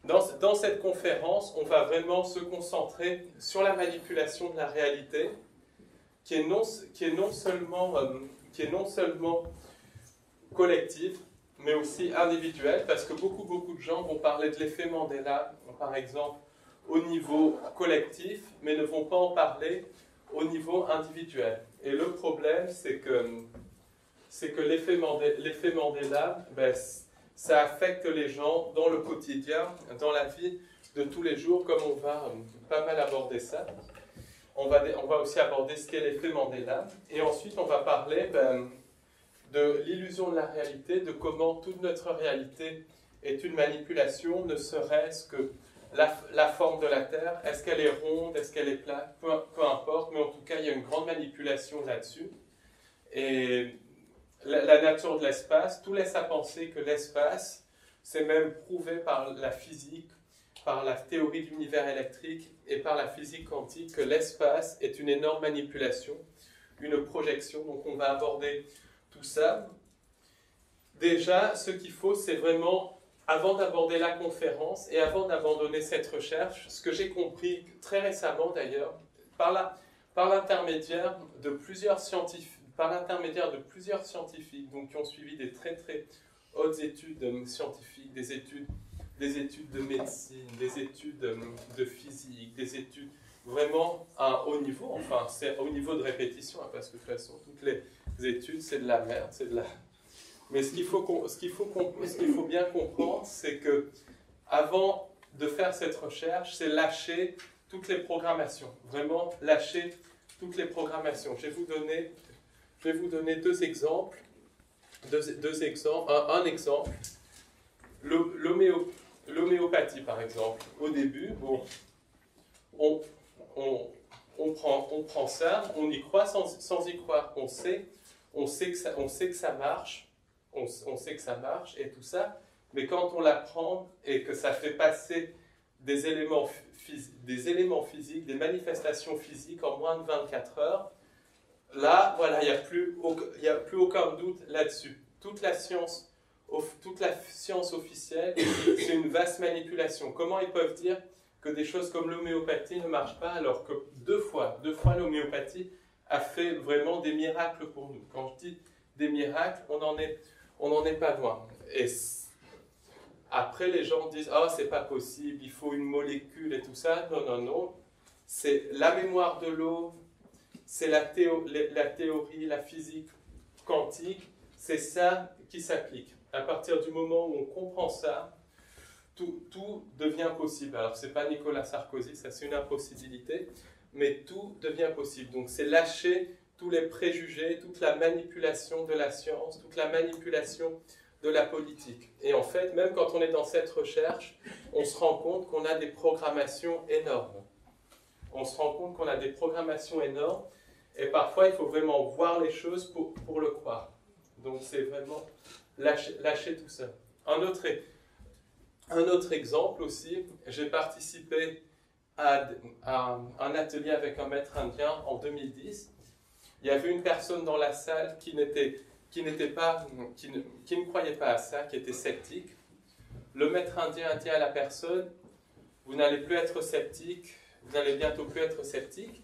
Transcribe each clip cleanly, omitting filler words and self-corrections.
Dans cette conférence, on va vraiment se concentrer sur la manipulation de la réalité, qui est non seulement collective, mais aussi individuelle, parce que beaucoup de gens vont parler de l'effet Mandela, par exemple, au niveau collectif, mais ne vont pas en parler au niveau individuel. Et le problème, c'est que l'effet Mandela, ben, ça affecte les gens dans le quotidien, dans la vie de tous les jours, comme on va pas mal aborder ça. On va aussi aborder ce qu'est l'effet Mandela. Et ensuite, on va parler de l'illusion de la réalité, de comment toute notre réalité est une manipulation, ne serait-ce que la forme de la Terre. Est-ce qu'elle est ronde, est-ce qu'elle est plate, peu importe, mais en tout cas, il y a une grande manipulation là-dessus. Et la nature de l'espace, tout laisse à penser que l'espace, c'est même prouvé par la physique, par la théorie de l'univers électrique et par la physique quantique, que l'espace est une énorme manipulation, une projection. Donc on va aborder tout ça. Déjà, ce qu'il faut, c'est vraiment, avant d'aborder la conférence et avant d'abandonner cette recherche, ce que j'ai compris très récemment d'ailleurs, par l'intermédiaire de plusieurs scientifiques, donc, qui ont suivi des très hautes études scientifiques, des études de médecine, des études de physique, des études vraiment à un haut niveau, enfin c'est au niveau de répétition, hein, parce que de toute façon toutes les études c'est de la merde, mais ce qu'il faut bien comprendre, c'est que avant de faire cette recherche, c'est lâcher toutes les programmations, vraiment lâcher toutes les programmations. Je vais vous donner deux exemples, un exemple, l'homéopathie par exemple. Au début, bon, on prend ça, on y croit sans y croire. On sait que ça marche, on sait que ça marche et tout ça, mais quand on l'apprend et que ça fait passer des éléments physiques, des manifestations physiques en moins de 24 heures, là, voilà, il n'y a plus aucun doute là-dessus. Toute la science officielle, c'est une vaste manipulation. Comment ils peuvent dire que des choses comme l'homéopathie ne marchent pas, alors que deux fois l'homéopathie a fait vraiment des miracles pour nous. Quand je dis des miracles, on n'en est pas loin. Et après, les gens disent « Ah, c'est pas possible, il faut une molécule et tout ça. » Non. C'est la mémoire de l'eau, c'est la théorie, la physique quantique, c'est ça qui s'applique. À partir du moment où on comprend ça, tout devient possible. Alors, ce n'est pas Nicolas Sarkozy, ça c'est une impossibilité, mais tout devient possible. Donc, c'est lâcher tous les préjugés, toute la manipulation de la science, toute la manipulation de la politique. Et en fait, même quand on est dans cette recherche, on se rend compte qu'on a des programmations énormes. Et parfois, il faut vraiment voir les choses pour le croire. Donc, c'est vraiment lâcher tout ça. Un autre exemple aussi, j'ai participé à un atelier avec un maître indien en 2010. Il y avait une personne dans la salle qui ne croyait pas à ça, qui était sceptique. Le maître indien a dit à la personne « Vous n'allez plus être sceptique, vous n'allez bientôt plus être sceptique ».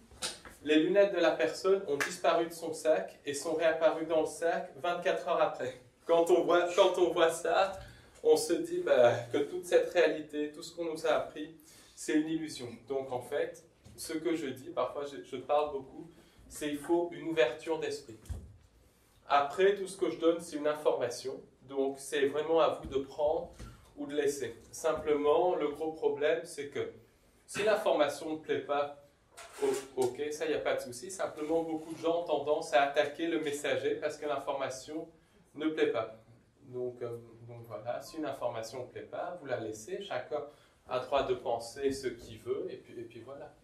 Les lunettes de la personne ont disparu de son sac et sont réapparues dans le sac 24 heures après. Quand on voit ça, on se dit que toute cette réalité, tout ce qu'on nous a appris, c'est une illusion. Donc en fait, ce que je dis, parfois je parle beaucoup, c'est qu'il faut une ouverture d'esprit. Après, tout ce que je donne, c'est une information. Donc c'est vraiment à vous de prendre ou de laisser. Simplement, le gros problème, c'est que si l'information ne plaît pas, ok, ça, il n'y a pas de souci. Simplement, beaucoup de gens ont tendance à attaquer le messager parce que l'information ne plaît pas. Donc voilà, si une information ne plaît pas, vous la laissez. Chacun a le droit de penser ce qu'il veut. Et puis voilà.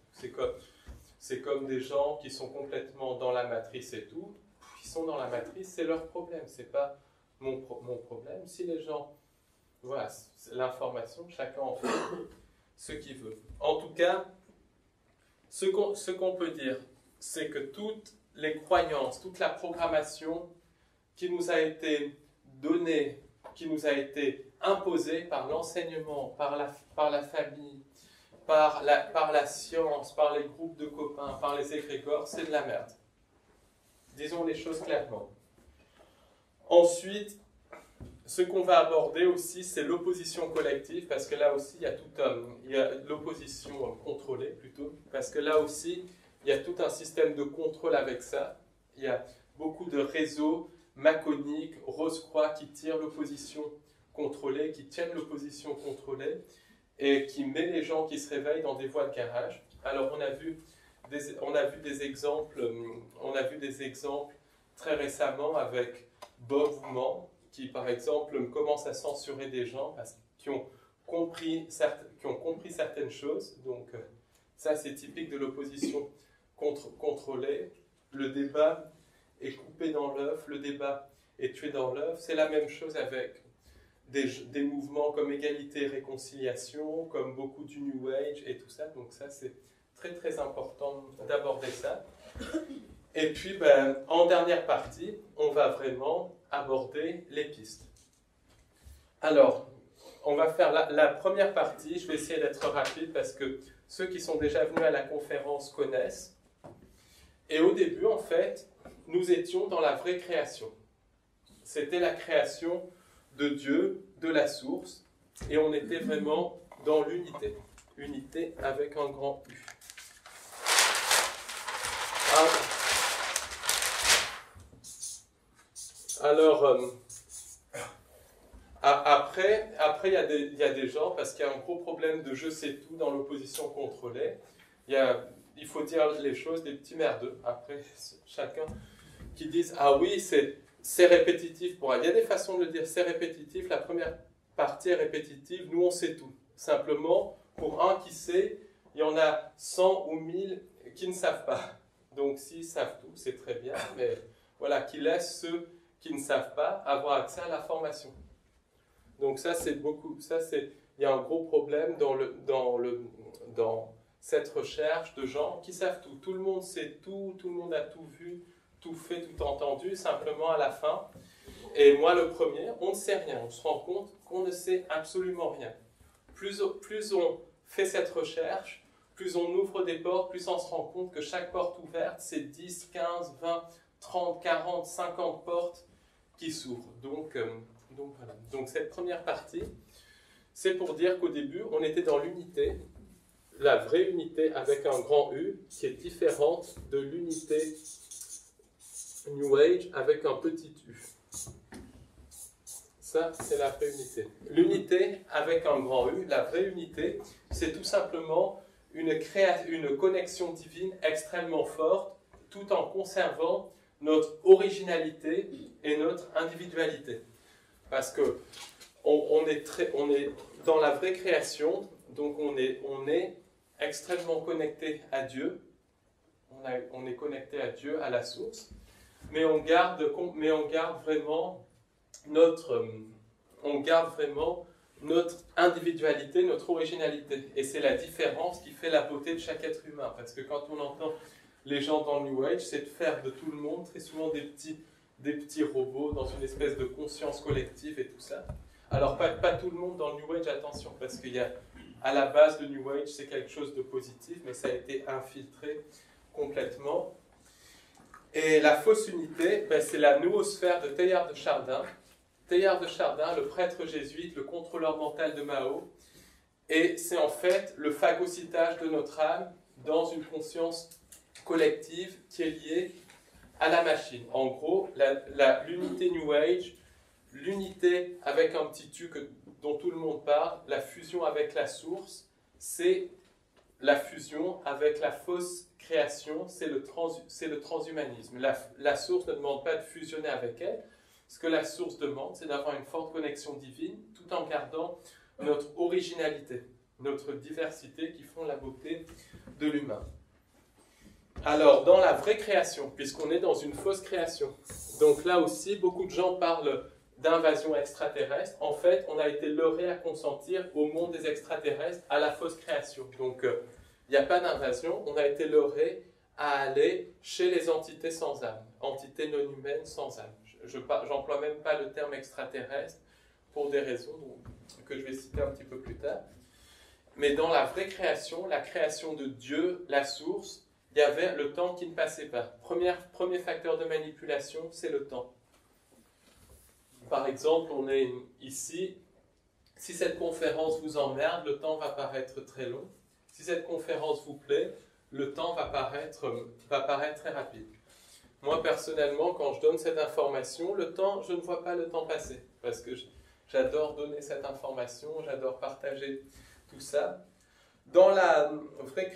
C'est comme des gens qui sont complètement dans la matrice et tout. Ils sont dans la matrice, c'est leur problème. C'est pas mon problème. Si les gens... Voilà, l'information, chacun en fait ce qu'il veut. En tout cas, ce qu'on peut dire, c'est que toutes les croyances, toute la programmation qui nous a été donnée, qui nous a été imposé par l'enseignement, par la famille, par la science, par les groupes de copains, par les égrégores, c'est de la merde. Disons les choses clairement. Ensuite, ce qu'on va aborder aussi, c'est l'opposition collective, parce que là aussi, il y a l'opposition contrôlée, plutôt, parce que là aussi, il y a tout un système de contrôle avec ça. Il y a beaucoup de réseaux maconiques, Rose-Croix, qui tirent l'opposition contrôlée, qui tiennent l'opposition contrôlée, et qui met les gens qui se réveillent dans des voies de garage. Alors, on a vu des exemples très récemment avec Bob Woodman, qui, par exemple, commence à censurer des gens qui ont compris certaines choses. Donc, ça, c'est typique de l'opposition contrôlée. Le débat est coupé dans l'œuf, le débat est tué dans l'œuf. C'est la même chose avec des mouvements comme égalité et réconciliation, comme beaucoup du New Age et tout ça. Donc, ça, c'est très, très important d'aborder ça. Et puis, en dernière partie, on va vraiment aborder les pistes. Alors, on va faire la première partie. Je vais essayer d'être rapide parce que ceux qui sont déjà venus à la conférence connaissent. Et au début, en fait, nous étions dans la vraie création. C'était la création de Dieu, de la source, et on était vraiment dans l'unité. Unité avec un grand U. Alors, après, il y a des gens, parce qu'il y a un gros problème de je sais tout dans l'opposition contrôlée. Il faut dire les choses, des petits merdeux. Après, chacun qui disent ah oui, c'est répétitif. Bon, il y a des façons de le dire, c'est répétitif. La première partie est répétitive. Nous, on sait tout. Simplement, pour un qui sait, il y en a 100 ou 1000 qui ne savent pas. Donc, s'ils savent tout, c'est très bien. Mais voilà, qui laissent ceux qui ne savent pas avoir accès à la formation. Donc ça, c'est beaucoup. Il y a un gros problème dans cette recherche de gens qui savent tout. Tout le monde sait tout, tout le monde a tout vu, tout fait, tout entendu, simplement à la fin. Et moi, le premier, on ne sait rien. On se rend compte qu'on ne sait absolument rien. Plus on fait cette recherche, plus on ouvre des portes, plus on se rend compte que chaque porte ouverte, c'est 10, 15, 20, 30, 40, 50 portes qui s'ouvrent. Donc voilà. Donc cette première partie, c'est pour dire qu'au début, on était dans l'unité, la vraie unité avec un grand U, qui est différente de l'unité New Age avec un petit U. Ça, c'est la vraie unité. L'unité avec un grand U, la vraie unité, c'est tout simplement une connexion divine extrêmement forte, tout en conservant notre originalité et notre individualité. Parce que on est dans la vraie création, donc on est extrêmement connecté à Dieu, on est connecté à Dieu, à la source, mais on garde vraiment notre individualité, notre originalité. Et c'est la différence qui fait la beauté de chaque être humain. Parce que quand on entend les gens dans le New Age, c'est de faire de tout le monde très souvent des petits robots dans une espèce de conscience collective et tout ça. Alors pas tout le monde dans le New Age, attention, parce qu'il y a à la base le New Age, c'est quelque chose de positif, mais ça a été infiltré complètement. Et la fausse unité, c'est la noosphère de Teilhard de Chardin. Teilhard de Chardin, le prêtre jésuite, le contrôleur mental de Mao, et c'est en fait le phagocytage de notre âme dans une conscience collective qui est liée à la machine. En gros, l'unité New Age, l'unité avec un petit U dont tout le monde parle, la fusion avec la source, c'est la fusion avec la fausse création, c'est le transhumanisme. La source ne demande pas de fusionner avec elle. Ce que la source demande, c'est d'avoir une forte connexion divine, tout en gardant notre originalité, notre diversité qui font la beauté de l'humain. Alors, dans la vraie création, puisqu'on est dans une fausse création, donc là aussi, beaucoup de gens parlent d'invasion extraterrestre. En fait, on a été leurré à consentir au monde des extraterrestres, à la fausse création. Donc, il n'y a pas d'invasion, on a été leurré à aller chez les entités sans âme, entités non humaines sans âme. J'emploie même pas le terme extraterrestre pour des raisons que je vais citer un petit peu plus tard. Mais dans la vraie création, la création de Dieu, la source, il y avait le temps qui ne passait pas. Premier facteur de manipulation, c'est le temps. Par exemple, on est ici. Si cette conférence vous emmerde, le temps va paraître très long. Si cette conférence vous plaît, le temps va paraître très rapide. Moi, personnellement, quand je donne cette information, je ne vois pas le temps passer. Parce que j'adore donner cette information, j'adore partager tout ça. Dans la vraie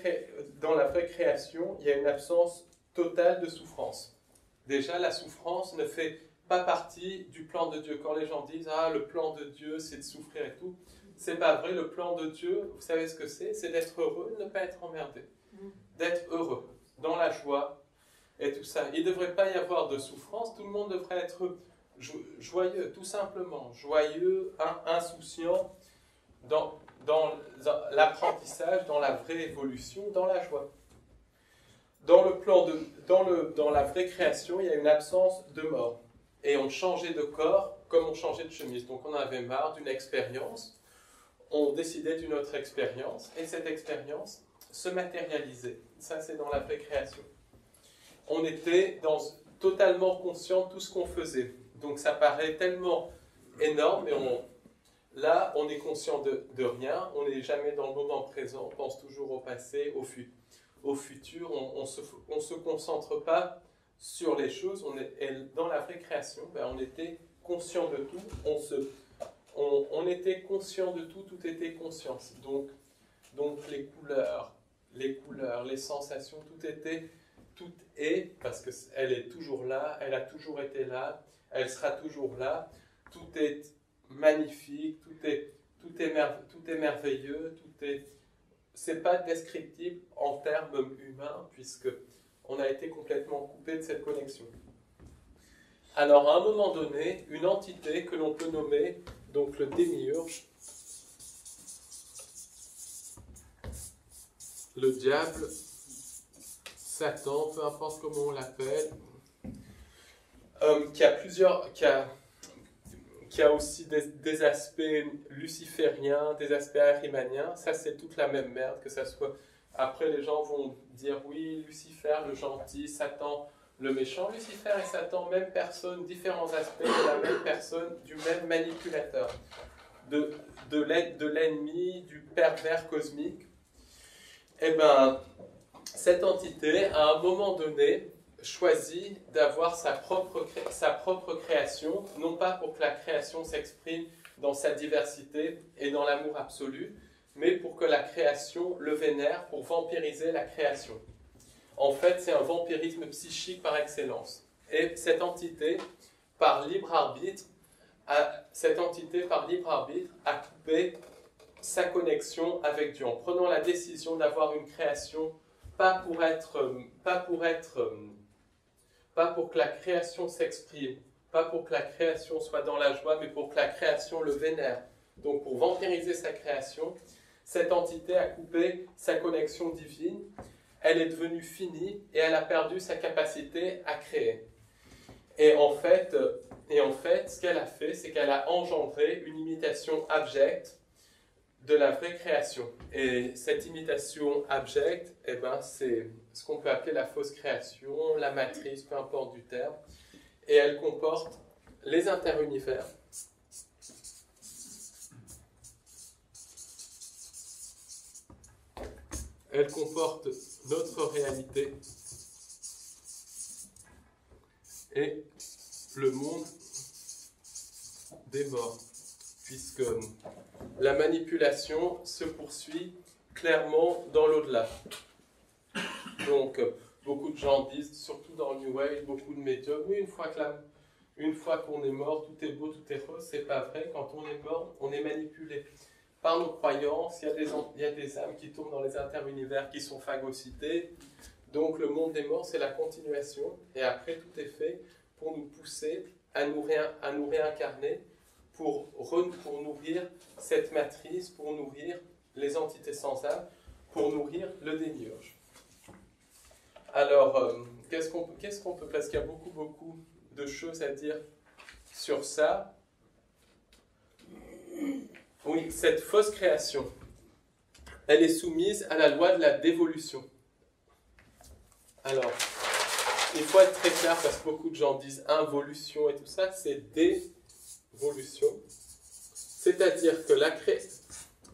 création, il y a une absence totale de souffrance. Déjà, la souffrance ne fait pas partie du plan de Dieu. Quand les gens disent « Ah, le plan de Dieu, c'est de souffrir et tout », c'est pas vrai. Le plan de Dieu, vous savez ce que c'est? C'est d'être heureux, de ne pas être emmerdé. D'être heureux, dans la joie et tout ça. Il ne devrait pas y avoir de souffrance. Tout le monde devrait être joyeux, tout simplement. Joyeux, insouciant, dans l'apprentissage, dans la vraie évolution, dans la joie. Dans la vraie création, il y a une absence de mort. Et on changeait de corps comme on changeait de chemise. Donc on avait marre d'une expérience, on décidait d'une autre expérience, et cette expérience se matérialisait. Ça, c'est dans la vraie création. On était totalement conscient de tout ce qu'on faisait. Donc ça paraît tellement énorme, mais là, on est conscient de rien, on n'est jamais dans le moment présent, on pense toujours au passé, au futur, on se concentre pas sur les choses. Dans la vraie création, on était conscient de tout, on était conscient de tout, tout était conscience. Donc les couleurs, les sensations, tout est, parce qu'elle est toujours là, elle a toujours été là, elle sera toujours là, tout est magnifique, tout est merveilleux, c'est pas descriptible en termes humains, puisque on a été complètement coupé de cette connexion. Alors, à un moment donné, une entité que l'on peut nommer donc le démiurge, le diable, Satan, peu importe comment on l'appelle, qui a aussi des aspects lucifériens, des aspects arimaniens. Ça, c'est toute la même merde, que ça soit... Après, les gens vont dire, oui, Lucifer, le gentil, Satan, le méchant. Lucifer et Satan, même personne, différents aspects de la même personne, du même manipulateur, de l'ennemi, du pervers cosmique. Eh bien, cette entité, à un moment donné, choisit d'avoir sa propre création, non pas pour que la création s'exprime dans sa diversité et dans l'amour absolu, mais pour que la création le vénère, pour vampiriser la création. En fait, c'est un vampirisme psychique par excellence. Et cette entité, par libre arbitre, a coupé sa connexion avec Dieu, en prenant la décision d'avoir une création, pas pour que la création s'exprime, pas pour que la création soit dans la joie, mais pour que la création le vénère. Donc pour vampiriser sa création, cette entité a coupé sa connexion divine, elle est devenue finie et elle a perdu sa capacité à créer. Et en fait, ce qu'elle a fait, c'est qu'elle a engendré une imitation abjecte de la vraie création. Et cette imitation abjecte, c'est ce qu'on peut appeler la fausse création, la matrice, peu importe du terme. Et elle comporte les interunivers. Elle comporte notre réalité et le monde des morts, puisque la manipulation se poursuit clairement dans l'au-delà. Donc, beaucoup de gens disent, surtout dans le New Age, beaucoup de médiums, oui, une fois qu'on est mort, tout est beau, tout est rose. C'est pas vrai. Quand on est mort, on est manipulé par nos croyances. Il y a des âmes qui tombent dans les interunivers qui sont phagocytées. Donc, le monde des morts, c'est la continuation. Et après, tout est fait pour nous pousser à nous réincarner, pour nourrir cette matrice, pour nourrir les entités sans âme, pour nourrir le démiurge. Alors, qu'est-ce qu'on peut, parce qu'il y a beaucoup de choses à dire sur ça. Oui, cette fausse création, elle est soumise à la loi de la dévolution. Alors, il faut être très clair parce que beaucoup de gens disent involution et tout ça, c'est dévolution. C'est-à-dire que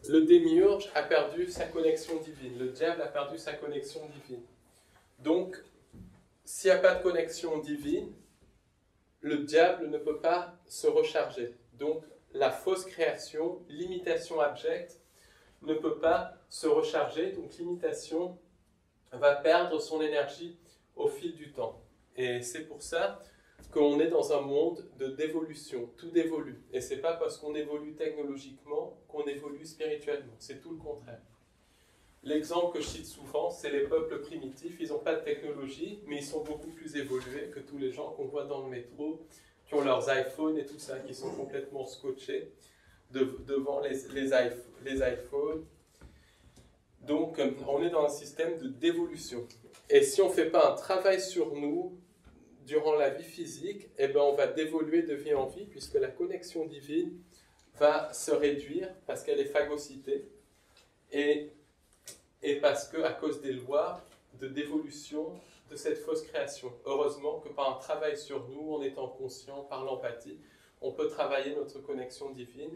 le démiurge a perdu sa connexion divine, le diable a perdu sa connexion divine. Donc, s'il n'y a pas de connexion divine, le diable ne peut pas se recharger. Donc, la fausse création, l'imitation abjecte, ne peut pas se recharger. Donc, l'imitation va perdre son énergie au fil du temps. Et c'est pour ça qu'on est dans un monde de dévolution. Tout évolue. Et ce n'est pas parce qu'on évolue technologiquement qu'on évolue spirituellement. C'est tout le contraire. L'exemple que je cite souvent, c'est les peuples primitifs. Ils n'ont pas de technologie, mais ils sont beaucoup plus évolués que tous les gens qu'on voit dans le métro, qui ont leurs iPhones et tout ça, qui sont complètement scotchés devant les iPhones. Donc, on est dans un système de dévolution. Et si on ne fait pas un travail sur nous durant la vie physique, eh ben on va dévoluer de vie en vie, puisque la connexion divine va se réduire parce qu'elle est phagocytée. Et parce qu'à cause des lois de dévolution de cette fausse création. Heureusement que par un travail sur nous, en étant conscient, par l'empathie, on peut travailler notre connexion divine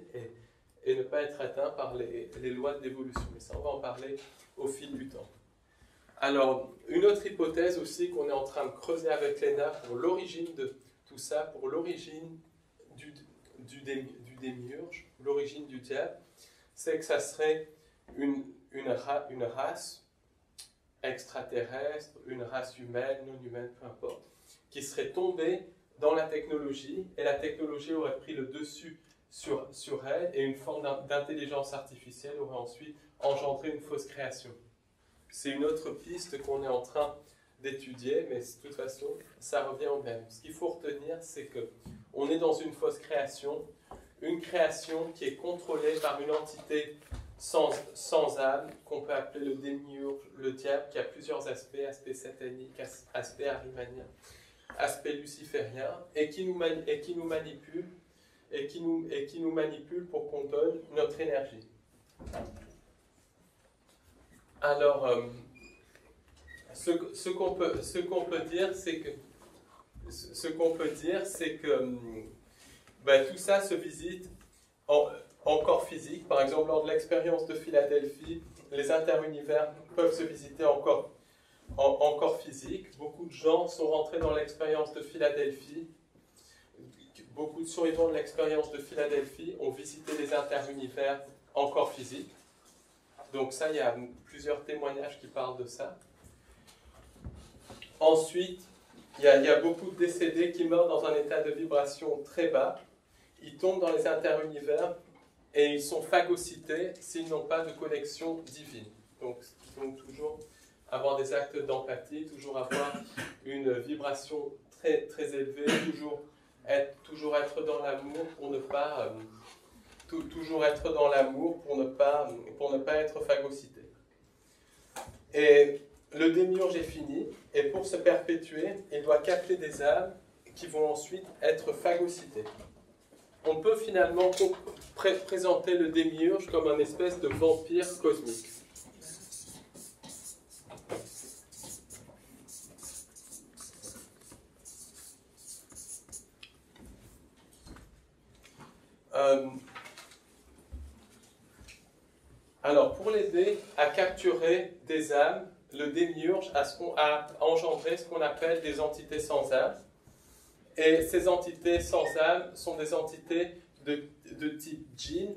et ne pas être atteint par les lois de dévolution. Mais ça, on va en parler au fil du temps. Alors, une autre hypothèse aussi qu'on est en train de creuser avec Léna pour l'origine de tout ça, pour l'origine du démiurge, l'origine du diable, c'est que ça serait une race extraterrestre, une race humaine, non humaine, peu importe, qui serait tombée dans la technologie, et la technologie aurait pris le dessus sur elle, et une forme d'intelligence artificielle aurait ensuite engendré une fausse création. C'est une autre piste qu'on est en train d'étudier, mais de toute façon, ça revient au même. Ce qu'il faut retenir, c'est qu'on est dans une fausse création, une création qui est contrôlée par une entité sans âme, qu'on peut appeler le démiurge, le diable, qui a plusieurs aspects, aspect satanique, aspect arimanien, aspect luciférien, et qui nous manipule, et qui nous manipule pour qu'on donne notre énergie. Alors, ce qu'on peut dire, c'est que tout ça se visite en corps physique. Par exemple, lors de l'expérience de Philadelphie, les interunivers peuvent se visiter en corps physique. Beaucoup de gens sont rentrés dans l'expérience de Philadelphie. Beaucoup de survivants de l'expérience de Philadelphie ont visité les interunivers en corps physique. Donc ça, il y a plusieurs témoignages qui parlent de ça. Ensuite, il y a beaucoup de décédés qui meurent dans un état de vibration très bas. Ils tombent dans les interunivers et ils sont phagocytés s'ils n'ont pas de connexion divine. Donc, il faut toujours avoir des actes d'empathie, toujours avoir une vibration très, très élevée, toujours être dans l'amour pour ne pas... toujours être dans l'amour pour ne pas être phagocyté. Et le démiurge est fini, et pour se perpétuer, il doit capter des âmes qui vont ensuite être phagocytées. On peut finalement présenter le démiurge comme un espèce de vampire cosmique. Alors, pour l'aider à capturer des âmes, le démiurge a engendré ce qu'on appelle des entités sans âme. Et ces entités sans âme sont des entités de type djinn,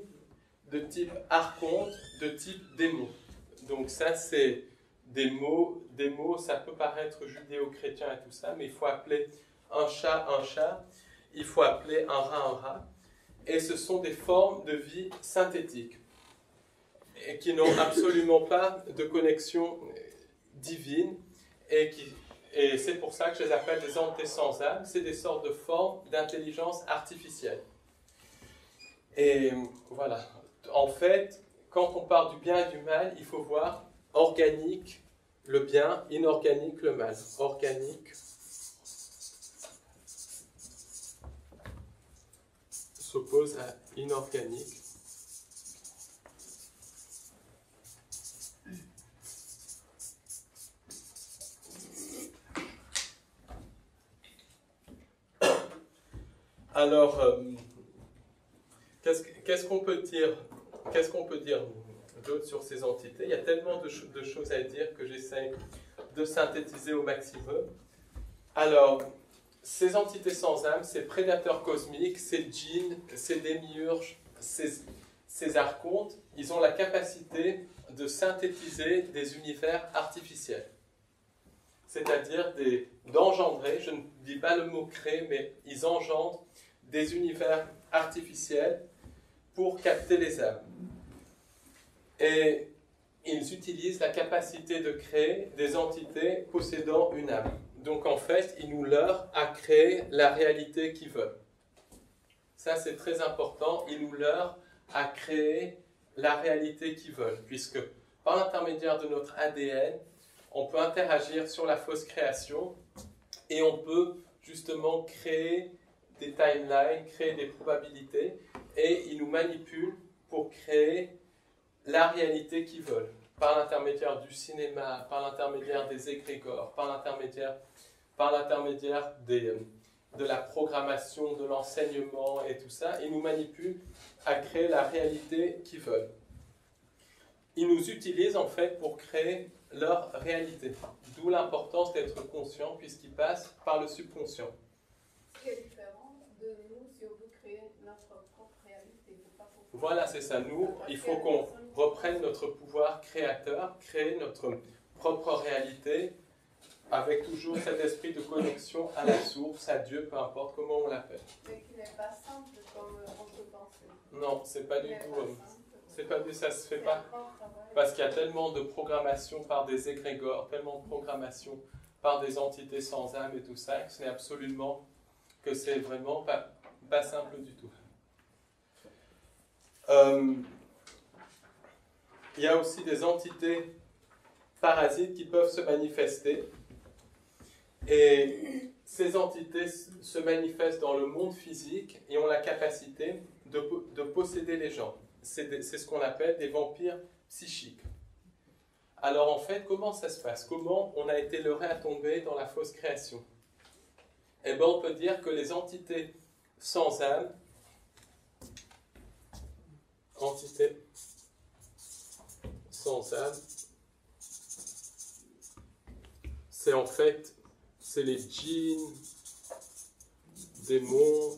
de type archonte, de type démon. Donc ça, c'est des mots, ça peut paraître judéo-chrétien et tout ça, mais il faut appeler un chat, il faut appeler un rat. Et ce sont des formes de vie synthétiques, et qui n'ont absolument pas de connexion divine, et c'est pour ça que je les appelle des entités sans âme. C'est des sortes de formes d'intelligence artificielle. Et voilà. En fait, quand on parle du bien et du mal, il faut voir organique, le bien, inorganique, le mal. Organique s'oppose à inorganique. Alors, qu'est-ce qu'on peut dire d'autre sur ces entités? Il y a tellement de choses à dire que j'essaie de synthétiser au maximum. Alors, ces entités sans âme, ces prédateurs cosmiques, ces djinns, ces démiurges, ces archontes, ils ont la capacité de synthétiser des univers artificiels. C'est-à-dire d'engendrer, je ne dis pas le mot créer, mais ils engendrent des univers artificiels pour capter les âmes. Et ils utilisent la capacité de créer des entités possédant une âme. Donc en fait, ils nous leurrent à créer la réalité qu'ils veulent. Ça, c'est très important. Ils nous leurrent à créer la réalité qu'ils veulent, puisque par l'intermédiaire de notre ADN, on peut interagir sur la fausse création et on peut justement créer des timelines, créer des probabilités, et ils nous manipulent pour créer la réalité qu'ils veulent, par l'intermédiaire du cinéma, par l'intermédiaire des égrégores, par l'intermédiaire de la programmation, de l'enseignement et tout ça. Ils nous manipulent à créer la réalité qu'ils veulent. Ils nous utilisent en fait pour créer leur réalité. D'où l'importance d'être conscient puisqu'ils passent par le subconscient. Ce qui est différent de nous si on veut créer notre propre réalité. Voilà, c'est ça. Nous, il faut qu'on reprenne notre pouvoir créateur, créer notre propre réalité avec toujours cet esprit de connexion à la source, à Dieu, peu importe comment on l'appelle. Mais qui n'est pas simple comme on peut penser. Non, c'est pas du tout. Ça se fait pas. Parce qu'il y a tellement de programmation par des égrégores, tellement de programmation par des entités sans âme et tout ça, que ce n'est absolument que c'est vraiment pas simple du tout. Il y a aussi des entités parasites qui peuvent se manifester. Et ces entités se manifestent dans le monde physique et ont la capacité de posséder les gens. C'est ce qu'on appelle des vampires psychiques. Alors en fait, comment ça se passe? Comment on a été leurré à tomber dans la fausse création? Eh bien, on peut dire que les entités sans âme, c'est en fait, c'est les djinns, démons,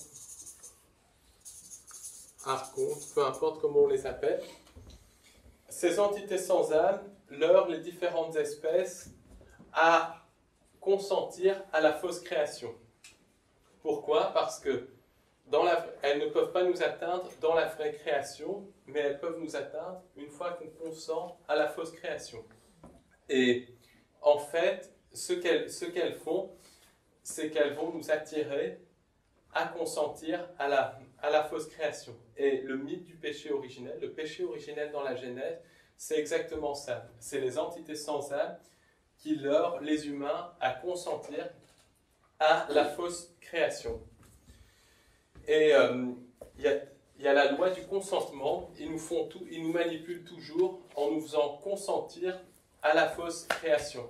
archontes, peu importe comment on les appelle. Ces entités sans âme leurrent les différentes espèces à consentir à la fausse création. Pourquoi? Parce que elles ne peuvent pas nous atteindre dans la vraie création, mais elles peuvent nous atteindre une fois qu'on consent à la fausse création. Et en fait, ce qu'elles font, c'est qu'elles vont nous attirer à consentir à la fausse création. Et le mythe du péché originel, le péché originel dans la Genèse, c'est exactement ça. C'est les entités sans âme qui leurrent les humains à consentir à la fausse création. Et il y a la loi du consentement. Ils nous manipulent toujours en nous faisant consentir à la fausse création.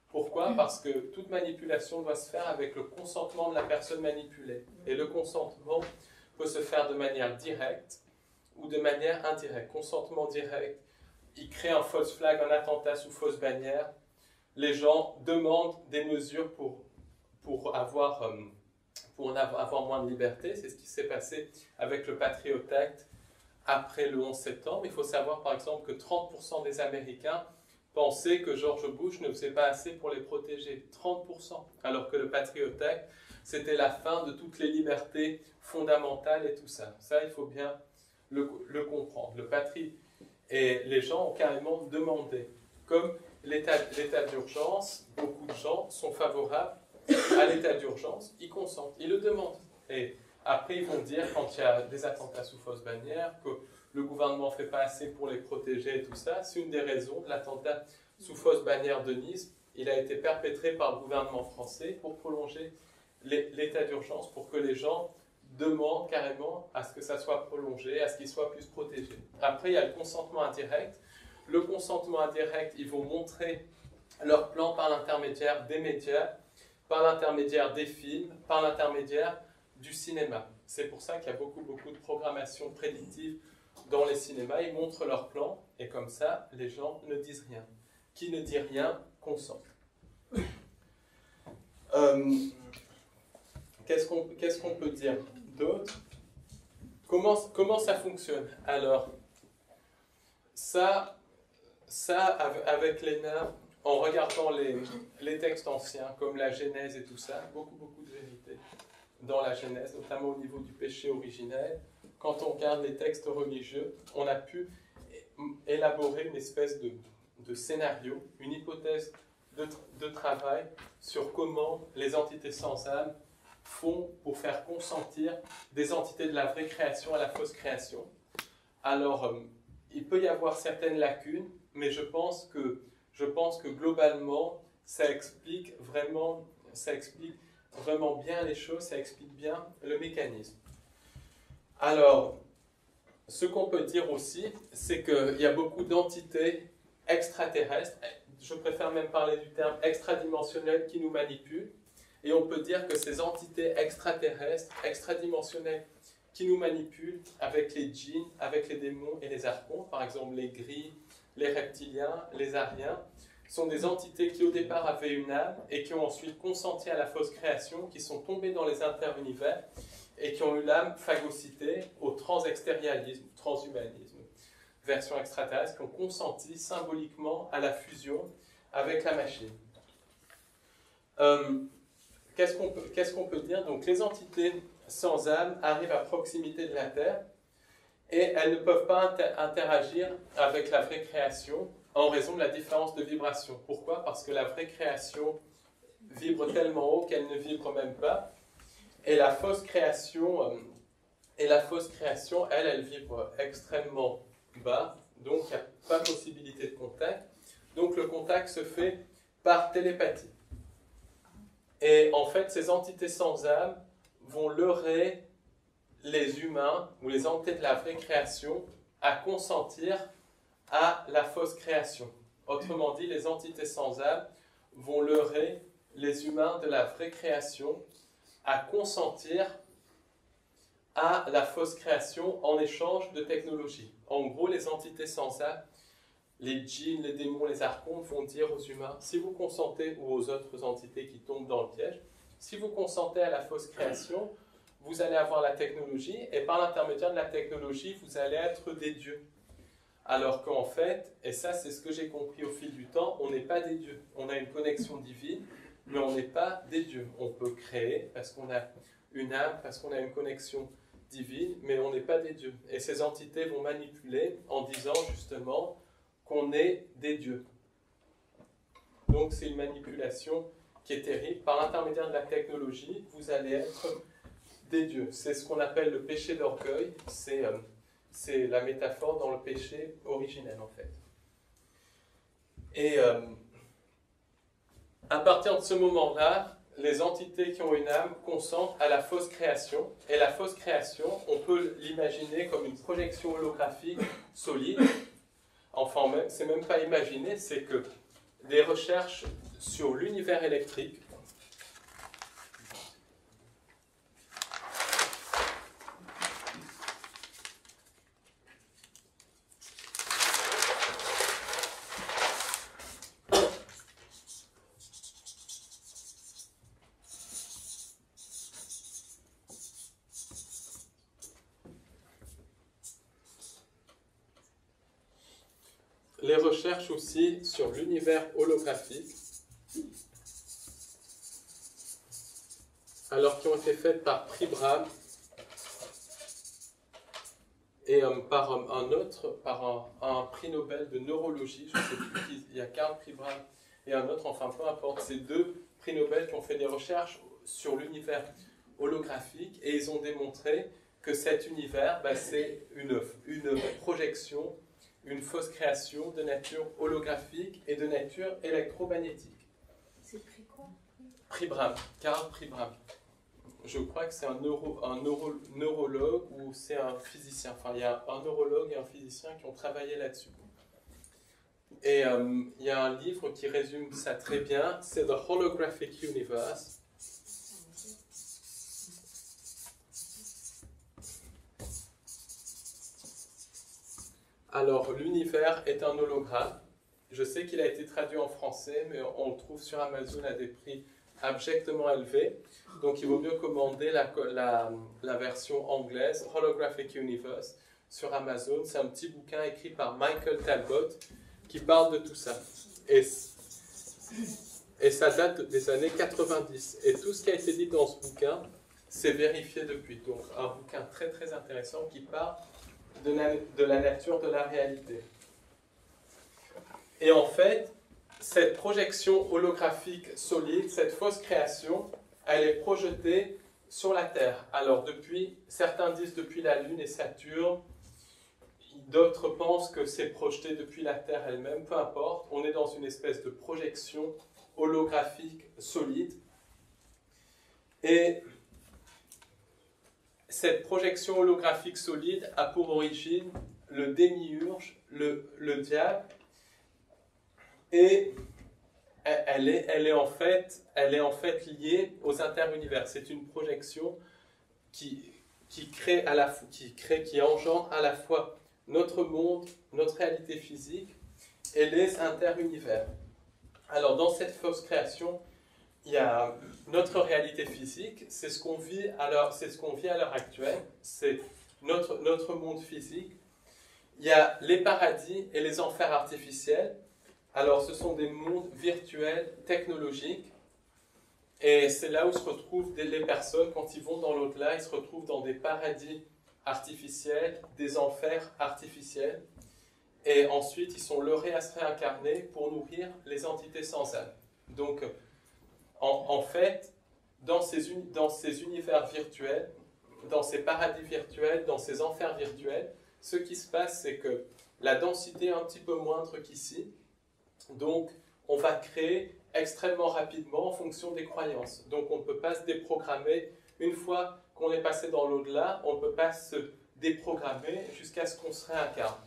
Pourquoi? Parce que toute manipulation doit se faire avec le consentement de la personne manipulée. Et le consentement peut se faire de manière directe ou de manière indirecte. Consentement direct, il crée un false flag, un attentat sous fausse bannière. Les gens demandent des mesures pour avoir moins de liberté. C'est ce qui s'est passé avec le Patriot Act après le 11 septembre. Il faut savoir par exemple que 30% des Américains pensaient que George Bush ne faisait pas assez pour les protéger. 30%. Alors que le Patriot Act, c'était la fin de toutes les libertés fondamentales et tout ça. Ça, il faut bien le comprendre. Et les gens ont carrément demandé. Comme l'état d'urgence, beaucoup de gens sont favorables à l'état d'urgence, ils consentent, ils le demandent. Et après, ils vont dire, quand il y a des attentats sous fausse bannière, que le gouvernement ne fait pas assez pour les protéger et tout ça. C'est une des raisons de l'attentat sous fausse bannière de Nice. Il a été perpétré par le gouvernement français pour prolonger l'état d'urgence, pour que les gens demandent carrément à ce que ça soit prolongé, à ce qu'ils soient plus protégés. Après, il y a le consentement indirect. Le consentement indirect, ils vont montrer leur plan par l'intermédiaire des médias, par l'intermédiaire des films, par l'intermédiaire du cinéma. C'est pour ça qu'il y a beaucoup de programmation prédictive dans les cinémas. Ils montrent leur plan et comme ça, les gens ne disent rien. Qui ne dit rien consent. Qu'est-ce qu'on peut dire d'autre? Comment ça fonctionne? Alors, ça avec les nains, en regardant les textes anciens, comme la Genèse et tout ça, beaucoup de vérité dans la Genèse, notamment au niveau du péché originel. Quand on regarde les textes religieux, on a pu élaborer une espèce de scénario, une hypothèse de travail sur comment les entités sans âme font pour faire consentir des entités de la vraie création à la fausse création. Alors, il peut y avoir certaines lacunes, mais je pense que globalement, ça explique vraiment bien les choses, ça explique bien le mécanisme. Alors, ce qu'on peut dire aussi, c'est qu'il y a beaucoup d'entités extraterrestres, je préfère même parler du terme extradimensionnel, qui nous manipulent, et on peut dire que ces entités extraterrestres, extradimensionnelles, qui nous manipulent avec les djinns, avec les démons et les archons, par exemple les gris, les reptiliens, les ariens, sont des entités qui au départ avaient une âme et qui ont ensuite consenti à la fausse création, qui sont tombées dans les interunivers et qui ont eu l'âme phagocytée au transextérialisme, transhumanisme, version extraterrestre, qui ont consenti symboliquement à la fusion avec la machine. Qu'est-ce qu'on peut dire? Donc les entités sans âme arrivent à proximité de la Terre et elles ne peuvent pas interagir avec la vraie création en raison de la différence de vibration. Pourquoi? Parce que la vraie création vibre tellement haut qu'elle ne vibre même pas. Et la fausse création, elle vibre extrêmement bas. Donc, il n'y a pas possibilité de contact. Donc, le contact se fait par télépathie. Et en fait, ces entités sans âme vont leurrer les humains ou les entités de la vraie création à consentir à la fausse création. Autrement dit, les entités sans âme vont leurrer les humains de la vraie création à consentir à la fausse création en échange de technologie. En gros, les entités sans âme, les djinns, les démons, les archontes vont dire aux humains, si vous consentez, ou aux autres entités qui tombent dans le piège, si vous consentez à la fausse création, vous allez avoir la technologie, et par l'intermédiaire de la technologie, vous allez être des dieux. Alors qu'en fait, et ça c'est ce que j'ai compris au fil du temps, on n'est pas des dieux. On a une connexion divine, mais on n'est pas des dieux. On peut créer parce qu'on a une âme, parce qu'on a une connexion divine, mais on n'est pas des dieux. Et ces entités vont manipuler en disant justement qu'on est des dieux. Donc c'est une manipulation qui est terrible. Par l'intermédiaire de la technologie, vous allez être des dieux. C'est ce qu'on appelle le péché d'orgueil. C'est la métaphore dans le péché originel, en fait. Et à partir de ce moment-là, les entités qui ont une âme consentent à la fausse création. Et la fausse création, on peut l'imaginer comme une projection holographique solide. Enfin, c'est même pas imaginer, c'est que des recherches sur l'univers électrique aussi sur l'univers holographique, alors qui ont été faites par Pribram et par un prix Nobel de neurologie, je ne sais plus qui, il y a Karl Pribram et un autre, enfin peu importe, c'est deux prix Nobel qui ont fait des recherches sur l'univers holographique et ils ont démontré que cet univers, c'est une projection, une fausse création de nature holographique et de nature électromagnétique. C'est prix quoi? Pribram, Karl Pribram. Je crois que c'est un neurologue ou c'est un physicien. Enfin, il y a un neurologue et un physicien qui ont travaillé là-dessus. Et il y a un livre qui résume ça très bien, c'est The Holographic Universe. Alors, l'univers est un hologramme. Je sais qu'il a été traduit en français, mais on le trouve sur Amazon à des prix abjectement élevés. Donc, il vaut mieux commander la version anglaise, Holographic Universe, sur Amazon. C'est un petit bouquin écrit par Michael Talbot qui parle de tout ça. Et ça date des années 90. Et tout ce qui a été dit dans ce bouquin, c'est vérifié depuis. Donc, un bouquin très très intéressant qui parle de la nature de la réalité. Et en fait, cette projection holographique solide, cette fausse création, elle est projetée sur la Terre. Alors, certains disent depuis la Lune et Saturne, d'autres pensent que c'est projeté depuis la Terre elle-même, peu importe. On est dans une espèce de projection holographique solide. Et cette projection holographique solide a pour origine le démiurge, le diable, et elle est en fait liée aux interunivers. C'est une projection qui engendre à la fois notre monde, notre réalité physique et les interunivers. Alors dans cette fausse création, il y a notre réalité physique, c'est ce qu'on vit à l'heure actuelle, c'est notre monde physique. Il y a les paradis et les enfers artificiels. Alors ce sont des mondes virtuels, technologiques, et c'est là où se retrouvent les personnes, quand ils vont dans l'au-delà, ils se retrouvent dans des paradis artificiels, des enfers artificiels, et ensuite ils sont leurrés à se réincarner pour nourrir les entités sans âme. Donc en fait, dans ces univers virtuels, dans ces paradis virtuels, dans ces enfers virtuels, ce qui se passe, c'est que la densité est un petit peu moindre qu'ici. Donc, on va créer extrêmement rapidement en fonction des croyances. Donc, on ne peut pas se déprogrammer. Une fois qu'on est passé dans l'au-delà, on ne peut pas se déprogrammer jusqu'à ce qu'on se réincarne.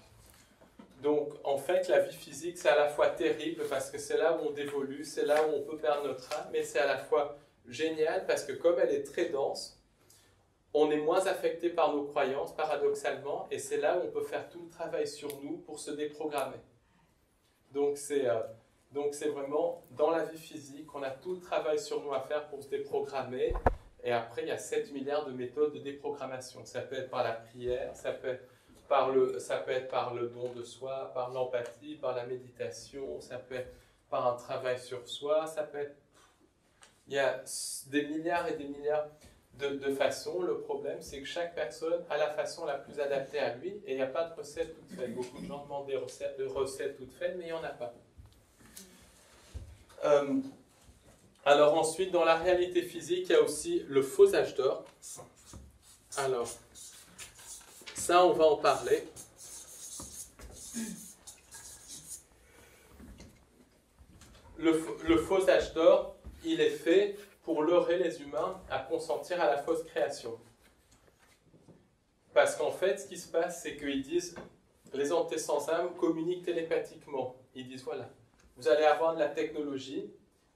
Donc, en fait, la vie physique, c'est à la fois terrible parce que c'est là où on évolue, c'est là où on peut perdre notre âme, mais c'est à la fois génial parce que comme elle est très dense, on est moins affecté par nos croyances, paradoxalement, et c'est là où on peut faire tout le travail sur nous pour se déprogrammer. Donc c'est vraiment dans la vie physique, on a tout le travail sur nous à faire pour se déprogrammer, et après il y a 7 milliards de méthodes de déprogrammation. Ça peut être par la prière, ça peut être par le don de soi, par l'empathie, par la méditation, ça peut être par un travail sur soi, ça peut être... Il y a des milliards et des milliards de façons. Le problème, c'est que chaque personne a la façon la plus adaptée à lui, et il n'y a pas de recette toute faite. Beaucoup de gens demandent des recettes toutes faites, mais il n'y en a pas. Alors ensuite, dans la réalité physique, il y a aussi le faux âge d'or. Alors, ça, on va en parler. Le faux âge d'or, il est fait pour leurrer les humains à consentir à la fausse création. Parce qu'en fait, ce qui se passe, c'est qu'ils disent, les entités sans âme communiquent télépathiquement. Ils disent, voilà, vous allez avoir de la technologie,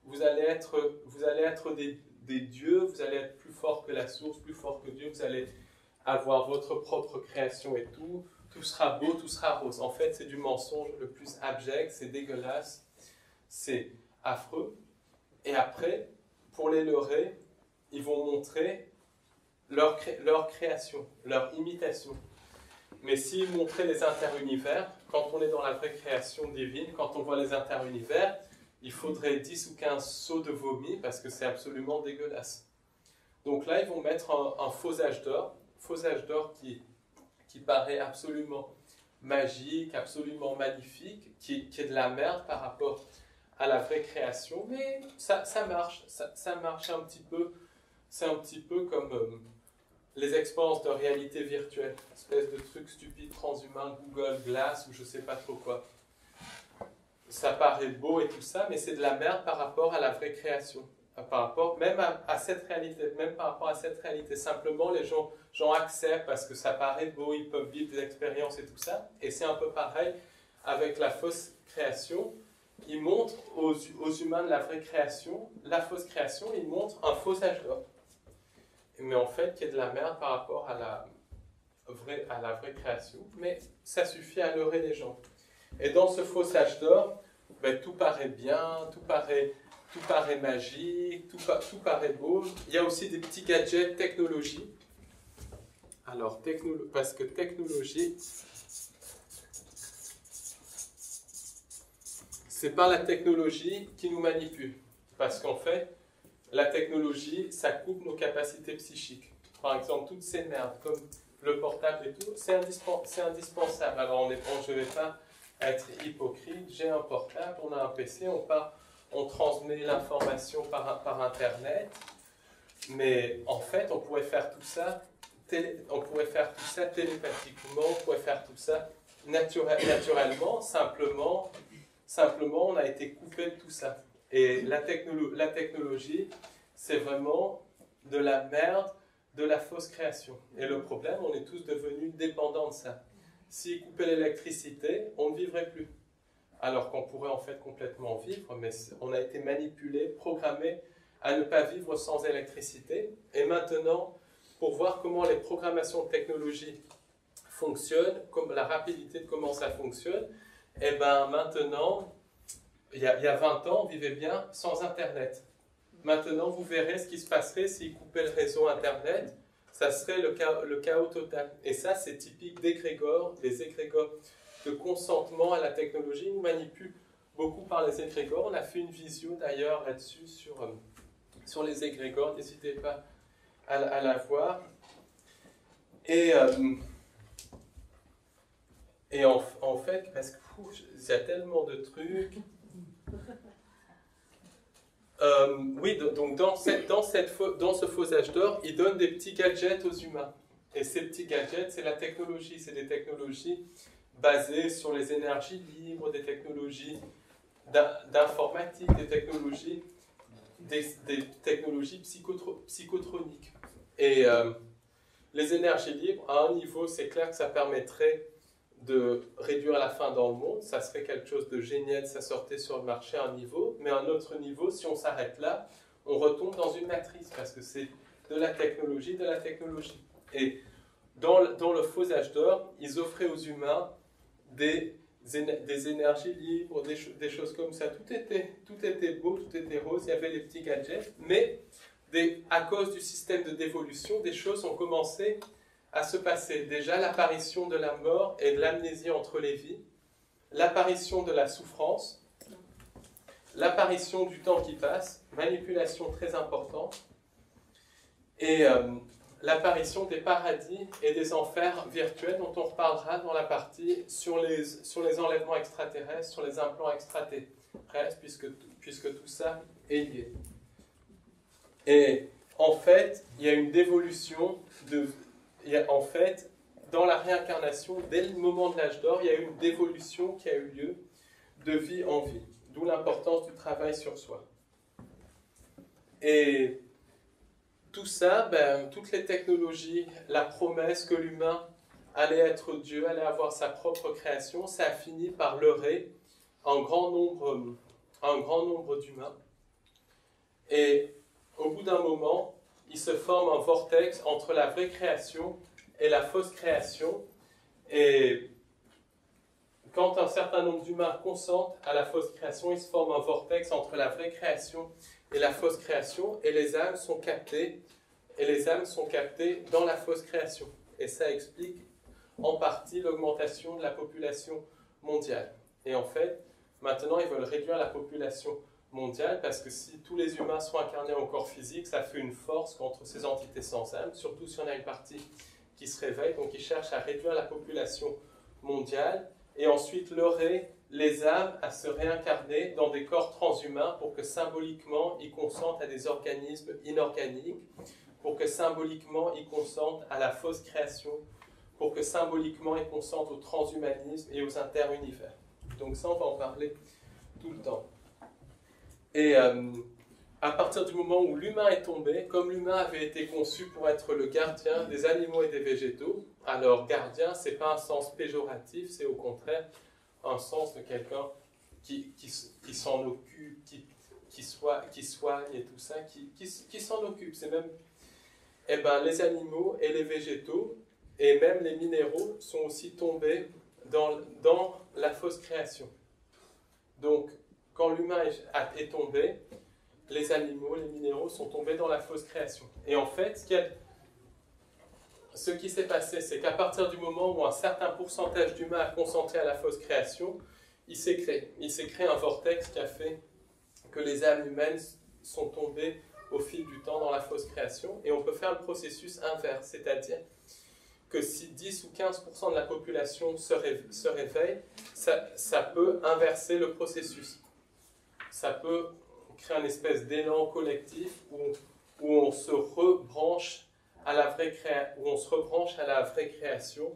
vous allez être des dieux, vous allez être plus fort que la source, plus fort que Dieu, vous allez avoir votre propre création et tout sera beau, tout sera rose. En fait, c'est du mensonge le plus abject, c'est dégueulasse, c'est affreux. Et après, pour les leurrer, ils vont montrer leur création, leur imitation. Mais s'ils montraient les interunivers, quand on est dans la vraie création divine, quand on voit les interunivers, il faudrait 10 ou 15 seaux de vomi parce que c'est absolument dégueulasse. Donc là, ils vont mettre un faux âge d'or qui paraît absolument magique, absolument magnifique, qui est de la merde par rapport à la vraie création, mais ça marche, ça marche un petit peu. C'est un petit peu comme les expériences de réalité virtuelle, espèce de trucs stupides, transhumains, Google Glass ou je sais pas trop quoi. Ça paraît beau et tout ça, mais c'est de la merde par rapport à la vraie création. Par rapport même à cette réalité, même par rapport à cette réalité. Simplement, les gens acceptent parce que ça paraît beau, ils peuvent vivre des expériences et tout ça. Et c'est un peu pareil avec la fausse création. Ils montrent aux humains de la vraie création, la fausse création, ils montrent un faux âge d'or. Mais en fait, qui est de la merde par rapport à la vraie création, mais ça suffit à leurrer les gens. Et dans ce faussage d'or, ben, tout paraît bien, tout paraît magique, tout paraît beau. Il y a aussi des petits gadgets technologie. Alors, parce que technologie, c'est pas la technologie qui nous manipule. Parce qu'en fait, la technologie, ça coupe nos capacités psychiques. Par exemple, toutes ces merdes, comme le portable et tout, c'est indispensable. Alors, je ne vais pas être hypocrite. J'ai un portable, on a un PC, on transmet l'information par Internet. Mais en fait, on pourrait faire tout ça télépathiquement, on pourrait faire tout ça naturellement, simplement, on a été coupé de tout ça. Et la technologie, c'est vraiment de la merde, de la fausse création. Et le problème, on est tous devenus dépendants de ça. S'ils coupaient l'électricité, on ne vivrait plus. Alors qu'on pourrait en fait complètement vivre, mais on a été manipulé, programmé à ne pas vivre sans électricité. Et maintenant, pour voir comment les programmations de technologie fonctionnent, comme la rapidité de comment ça fonctionne, et bien maintenant, il y a 20 ans, on vivait bien sans Internet. Maintenant, vous verrez ce qui se passerait s'ils coupaient le réseau Internet, ça serait le chaos total. Et ça, c'est typique d'égrégores, des égrégores de consentement à la technologie nous manipulent beaucoup par les égrégores. On a fait une visio d'ailleurs là-dessus sur les égrégores, n'hésitez pas à la voir. Et en fait, parce que il y a tellement de trucs. Oui, donc dans ce fausage d'or, il donne des petits gadgets aux humains. Et ces petits gadgets, c'est la technologie. C'est des technologies basées sur les énergies libres, des technologies d'informatique, des technologies psychotroniques. Et les énergies libres, à un niveau, c'est clair que ça permettrait de réduire la faim dans le monde, ça serait quelque chose de génial, ça sortait sur le marché à un niveau, mais à un autre niveau, si on s'arrête là, on retombe dans une matrice, parce que c'est de la technologie. Et dans le fausage d'or, ils offraient aux humains des énergies libres, des choses comme ça, tout était beau, tout était rose, il y avait les petits gadgets, mais à cause du système de dévolution, des choses ont commencé à se passer. Déjà, l'apparition de la mort et de l'amnésie entre les vies, l'apparition de la souffrance, l'apparition du temps qui passe, manipulation très importante, et l'apparition des paradis et des enfers virtuels dont on reparlera dans la partie sur les enlèvements extraterrestres, sur les implants extraterrestres, puisque tout ça est lié. Et en fait, il y a une dévolution en fait, dans la réincarnation, dès le moment de l'âge d'or, il y a eu une dévolution qui a eu lieu de vie en vie. D'où l'importance du travail sur soi. Et tout ça, toutes les technologies, la promesse que l'humain allait être Dieu, allait avoir sa propre création, ça a fini par leurrer un grand nombre d'humains. Et au bout d'un moment, il se forme un vortex entre la vraie création et la fausse création. Et quand un certain nombre d'humains consentent à la fausse création, il se forme un vortex entre la vraie création et la fausse création, et les âmes sont captées dans la fausse création. Et ça explique en partie l'augmentation de la population mondiale. Et en fait, maintenant, ils veulent réduire la population mondiale, parce que si tous les humains sont incarnés en corps physique, ça fait une force contre ces entités sans âme, surtout si on a une partie qui se réveille, donc ils cherchent à réduire la population mondiale, et ensuite leurrer les âmes à se réincarner dans des corps transhumains pour que symboliquement ils consentent à des organismes inorganiques, pour que symboliquement ils consentent à la fausse création, pour que symboliquement ils consentent au transhumanisme et aux interunivers. Donc ça, on va en parler tout le temps. Et à partir du moment où l'humain est tombé, comme l'humain avait été conçu pour être le gardien des animaux et des végétaux, alors gardien, ce n'est pas un sens péjoratif, c'est au contraire un sens de quelqu'un qui s'en occupe, qui soigne et tout ça, qui s'en occupe. C'est même les animaux et les végétaux, et même les minéraux sont aussi tombés dans la fausse création. Donc, quand l'humain est tombé, les animaux, les minéraux sont tombés dans la fausse création. Et en fait, ce qui s'est passé, c'est qu'à partir du moment où un certain pourcentage d'humains a consenti à la fausse création, il s'est créé un vortex qui a fait que les âmes humaines sont tombées au fil du temps dans la fausse création. Et on peut faire le processus inverse, c'est-à-dire que si 10 ou 15% de la population se réveille, ça peut inverser le processus. Ça peut créer une espèce d'élan collectif où on se rebranche à la vraie création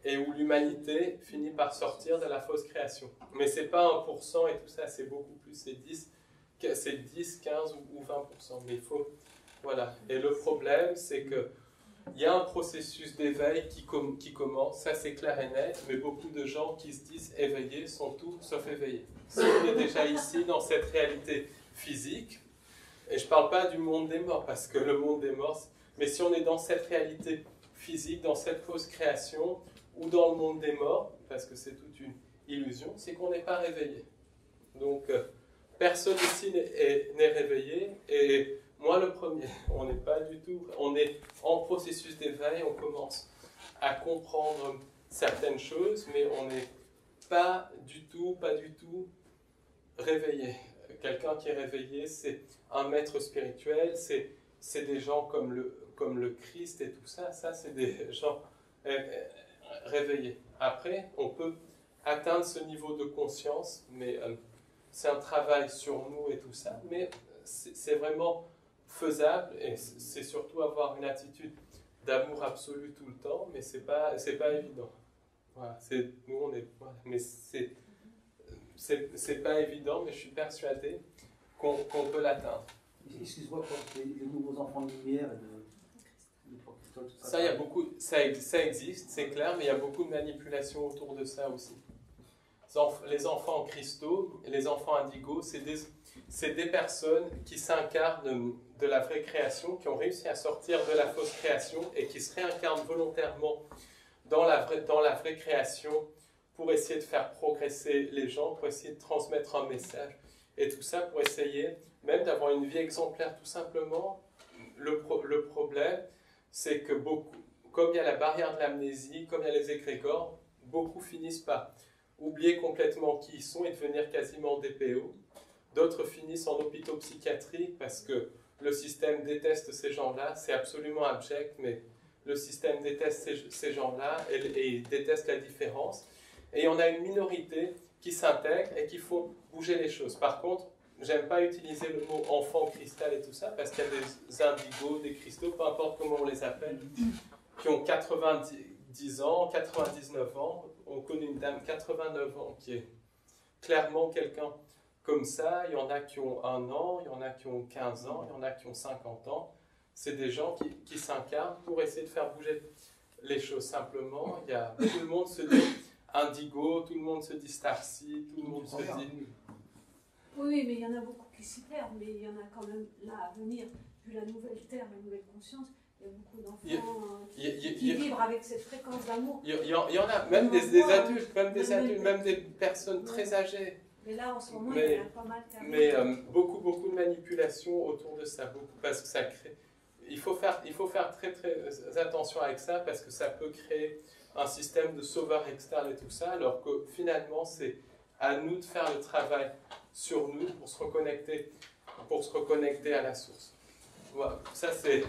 et où l'humanité finit par sortir de la fausse création. Mais ce n'est pas 1% et tout ça, c'est beaucoup plus, c'est 10, 15 ou 20%. Mais il faut... Voilà. Et le problème, c'est que il y a un processus d'éveil qui commence, ça c'est clair et net, mais beaucoup de gens qui se disent éveillés sont tout sauf éveillés. Si on est déjà ici dans cette réalité physique, et je ne parle pas du monde des morts, parce que le monde des morts, mais si on est dans cette réalité physique, dans cette fausse création, ou dans le monde des morts, parce que c'est toute une illusion, c'est qu'on n'est pas réveillé. Donc, personne ici n'est réveillé, et moi le premier, on n'est pas du tout, on est en processus d'éveil, on commence à comprendre certaines choses, mais on n'est pas du tout réveillé. Quelqu'un qui est réveillé, c'est un maître spirituel, c'est des gens comme le Christ et tout ça, c'est des gens réveillés. Après, on peut atteindre ce niveau de conscience, mais c'est un travail sur nous et tout ça, mais c'est vraiment faisable, et c'est surtout avoir une attitude d'amour absolu tout le temps, mais c'est pas évident. Voilà, nous on est, voilà, mais c'est pas évident, mais je suis persuadé qu'on peut l'atteindre. Excuse-moi, pour les nouveaux enfants de lumière et de tout ça. Ça, il y a beaucoup, ça existe, c'est clair, mais il y a beaucoup de manipulations autour de ça aussi. Les enfants cristaux, les enfants indigos, c'est des personnes qui s'incarnent de la vraie création, qui ont réussi à sortir de la fausse création et qui se réincarnent volontairement dans la vraie création pour essayer de faire progresser les gens, pour essayer de transmettre un message. Et tout ça pour essayer même d'avoir une vie exemplaire, tout simplement. Le problème, c'est que comme il y a la barrière de l'amnésie, comme il y a les égrégores, beaucoup finissent par oublier complètement qui ils sont et devenir quasiment des PO. D'autres finissent en hôpitaux psychiatriques parce que le système déteste ces gens-là. C'est absolument abject, mais le système déteste ces gens-là et déteste la différence. Et on a une minorité qui s'intègre et qui font bouger les choses. Par contre, j'aime pas utiliser le mot enfant cristal et tout ça parce qu'il y a des indigos, des cristaux, peu importe comment on les appelle, qui ont 90 ans, 99 ans. On connaît une dame 89 ans qui est clairement quelqu'un comme ça. Il y en a qui ont 1 an, il y en a qui ont 15 ans, il y en a qui ont 50 ans. C'est des gens qui s'incarnent pour essayer de faire bouger les choses. Simplement, tout le monde se dit indigo, tout le monde se dit starseed, tout le monde se dit... Oui, mais il y en a beaucoup qui s'y perdent, mais il y en a quand même là à venir, vu la nouvelle terre, la nouvelle conscience, il y a beaucoup d'enfants qui vivent avec cette fréquence d'amour. Il y en a, même des adultes, même des personnes très âgées. Mais là, en ce moment, il y en a pas mal. Mais beaucoup de manipulations autour de ça, parce que ça crée... Il faut faire très attention avec ça, parce que ça peut créer un système de sauveur externe et tout ça, alors que finalement, c'est à nous de faire le travail sur nous pour se reconnecter à la source. Voilà. Ça, c'est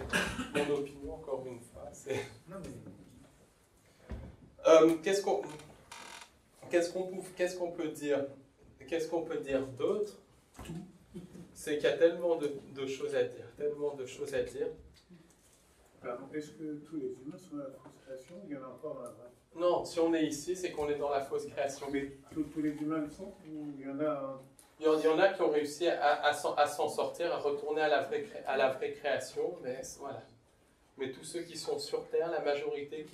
mon opinion, encore une fois. Qu'est-ce qu'on peut dire d'autre? C'est qu'il y a tellement de choses à dire, Est-ce que tous les humains sont dans la fausse création? Il y en a encore dans la vraie? Non, si on est ici, c'est qu'on est dans la fausse création. Mais tous les humains le sont? Ou il y en a... Il y en a qui ont réussi à s'en sortir, à retourner à la vraie création, mais voilà. Mais tous ceux qui sont sur Terre, la majorité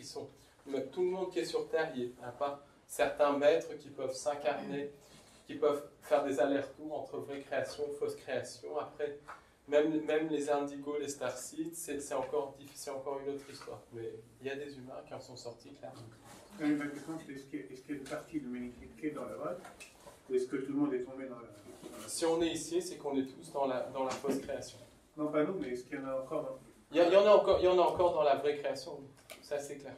tout le monde qui est sur Terre y est. Il n'y a pas certains maîtres qui peuvent s'incarner, qui peuvent faire des allers-retours entre vraie création et fausse création. Après, Même les indigos, les starseeds, c'est encore une autre histoire. Mais il y a des humains qui en sont sortis clairement. Mais ma question, c'est est-ce qu'il y a une partie de l'humanité qui est dans le rôle, ou est-ce que tout le monde est tombé dans la... Si on est ici, c'est qu'on est tous dans la fausse création. Non, pas nous, mais est-ce qu'il y en a encore dans... Il y en a encore dans la vraie création, ça c'est clair.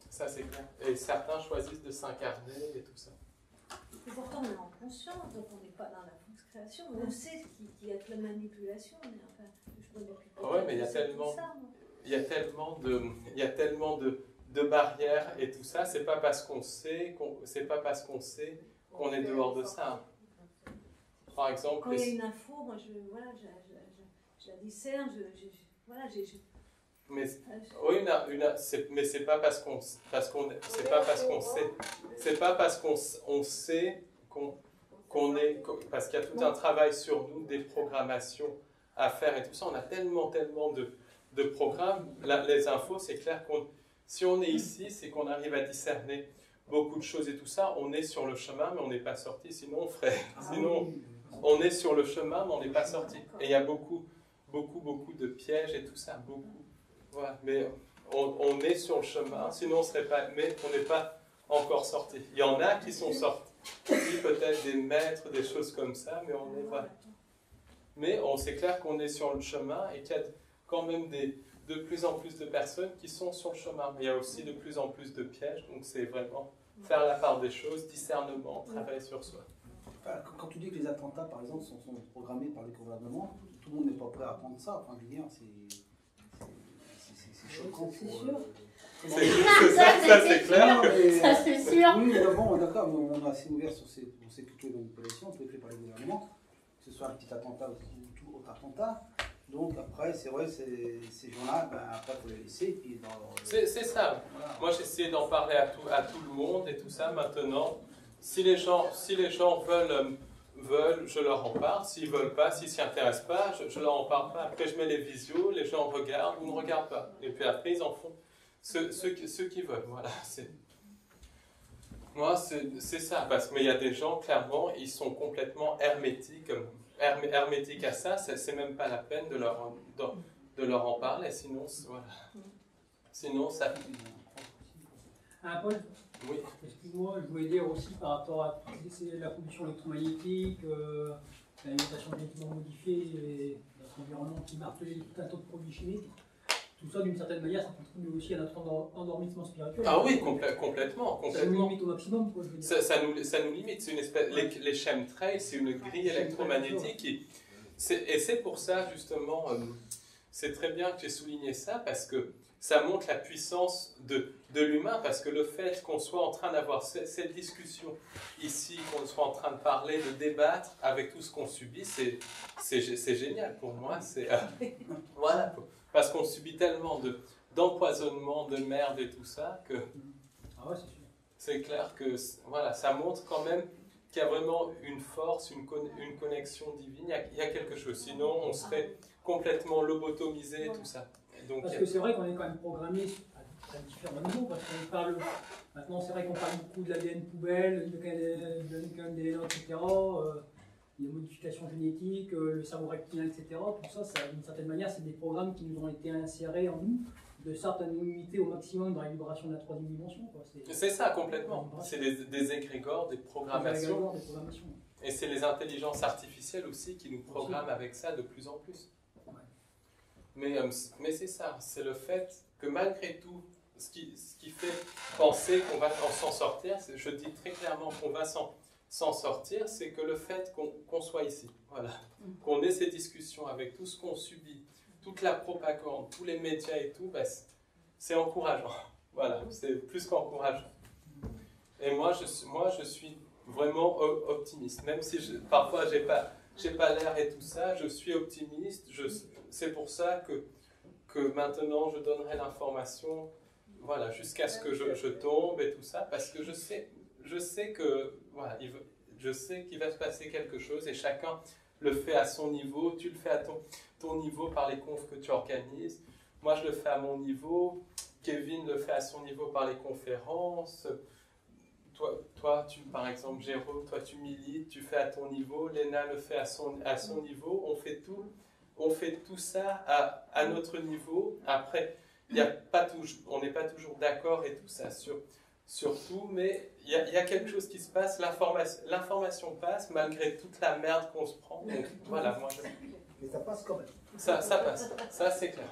Ça c'est clair. Et certains choisissent de s'incarner et tout ça. Et pourtant on est en conscience, donc on n'est pas dans la fausse création. On sait qu'il y a de la manipulation, mais enfin, ouais, mais il y a tellement de barrières et tout ça. C'est pas parce qu'on sait qu'on est dehors de ça. Par exemple, quand il y a une info, moi je la discerne, mais oui, mais c'est pas parce qu'on sait qu'on est, parce qu'il y a tout un travail sur nous, des programmations à faire et tout ça. On a tellement de programmes. Les infos, c'est clair si on est ici, c'est qu'on arrive à discerner beaucoup de choses et tout ça. On est sur le chemin, mais on n'est pas sorti. Sinon, on ferait. Sinon, on est sur le chemin, mais on n'est pas sorti. Et il y a beaucoup de pièges et tout ça. Beaucoup. Voilà. Mais on est sur le chemin. Sinon, on serait pas. Mais on n'est pas encore sorti. Il y en a qui sont sortis. Peut-être des maîtres, des choses comme ça, mais on est voilà. Mais c'est clair qu'on est sur le chemin et qu'il y a quand même de plus en plus de personnes qui sont sur le chemin. Mais il y a aussi de plus en plus de pièges, donc c'est vraiment faire la part des choses, discernement, travailler sur soi. Quand tu dis que les attentats, par exemple, sont programmés par les gouvernements, tout le monde n'est pas prêt à apprendre ça. Enfin, je veux dire, c'est choquant pour... Ça, c'est clair. Ça, c'est sûr. Oui, bon, d'accord, mais on est assez ouvert sur ces cultures de manipulation, fait par les gouvernements, que ce soit un petit attentat ou tout autre attentat. Donc après, c'est vrai, ces gens-là, après, il faut les laisser. C'est ça. Voilà. Moi, j'essaie d'en parler à tout le monde et tout ça. Maintenant, si les gens veulent, je leur en parle. S'ils ne veulent pas, s'ils ne s'y intéressent pas, je leur en parle pas. Après, je mets les visios, les gens regardent ou ne regardent pas. Et puis après, ils en font ceux qui veulent. Voilà. Moi, c'est ça. Mais il y a des gens, clairement, ils sont complètement hermétiques à ça. C'est même pas la peine de leur en parler. Sinon, voilà. Sinon, ça... Paul, oui. Excuse-moi, je voulais dire aussi par rapport à la pollution électromagnétique, l'alimentation génétiquement modifiée, et notre environnement qui martelait tout un tas de produits chimiques. Tout ça, d'une certaine manière, ça contribue aussi à notre endormissement spirituel. Ah oui, complètement. Ça nous limite au maximum, quoi, je veux dire. Ça nous limite. C'est une espèce, les chemtrails, c'est une grille électromagnétique. Et c'est pour ça, justement, c'est très bien que j'ai souligné ça, parce que ça montre la puissance de l'humain, parce que le fait qu'on soit en train d'avoir cette discussion ici, qu'on soit en train de parler, de débattre avec tout ce qu'on subit, c'est génial pour moi. Voilà. Parce qu'on subit tellement d'empoisonnement, de merde et tout ça, que c'est clair que voilà, ça montre quand même qu'il y a vraiment une force, une connexion divine, il y a quelque chose. Sinon, on serait complètement lobotomisé et tout ça. Donc, parce que c'est vrai qu'on est quand même programmé à différents niveaux, parce qu'on parle, maintenant c'est vrai qu'on parle beaucoup de l'ADN poubelle, de l'ADN, etc., les modifications génétiques, le cerveau reptilien, etc. Tout ça, d'une certaine manière, c'est des programmes qui nous ont été insérés en nous, de sorte à nous limiter au maximum dans la vibration de la troisième dimension. C'est ça, complètement. C'est des égrégores, des programmations. Et c'est les intelligences artificielles aussi qui nous programment avec ça de plus en plus. Ouais. Mais c'est ça, c'est le fait que malgré tout, ce qui fait penser qu'on va s'en sortir, je dis très clairement qu'on va s'en sortir, c'est que le fait qu'on soit ici, voilà, qu'on ait ces discussions avec tout ce qu'on subit, toute la propagande, tous les médias et tout, c'est encourageant. Voilà, c'est plus qu'encourageant. Et moi, je suis vraiment optimiste, même si parfois j'ai pas l'air et tout ça, je suis optimiste. C'est pour ça que maintenant je donnerai l'information, voilà, jusqu'à ce que je tombe et tout ça, parce que je sais que voilà, je sais qu'il va se passer quelque chose et chacun le fait à son niveau. Tu le fais à ton niveau par les confs que tu organises. Moi, je le fais à mon niveau. Kevin le fait à son niveau par les conférences. Toi, par exemple, Jérôme, toi tu milites, tu fais à ton niveau. Léna le fait à son niveau. On fait tout on fait tout ça à notre niveau. Après, on n'est pas toujours d'accord et tout ça sur tout, mais il y a quelque chose qui se passe, l'information passe malgré toute la merde qu'on se prend. Donc voilà, moi Mais ça passe quand même. Ça passe, ça c'est clair.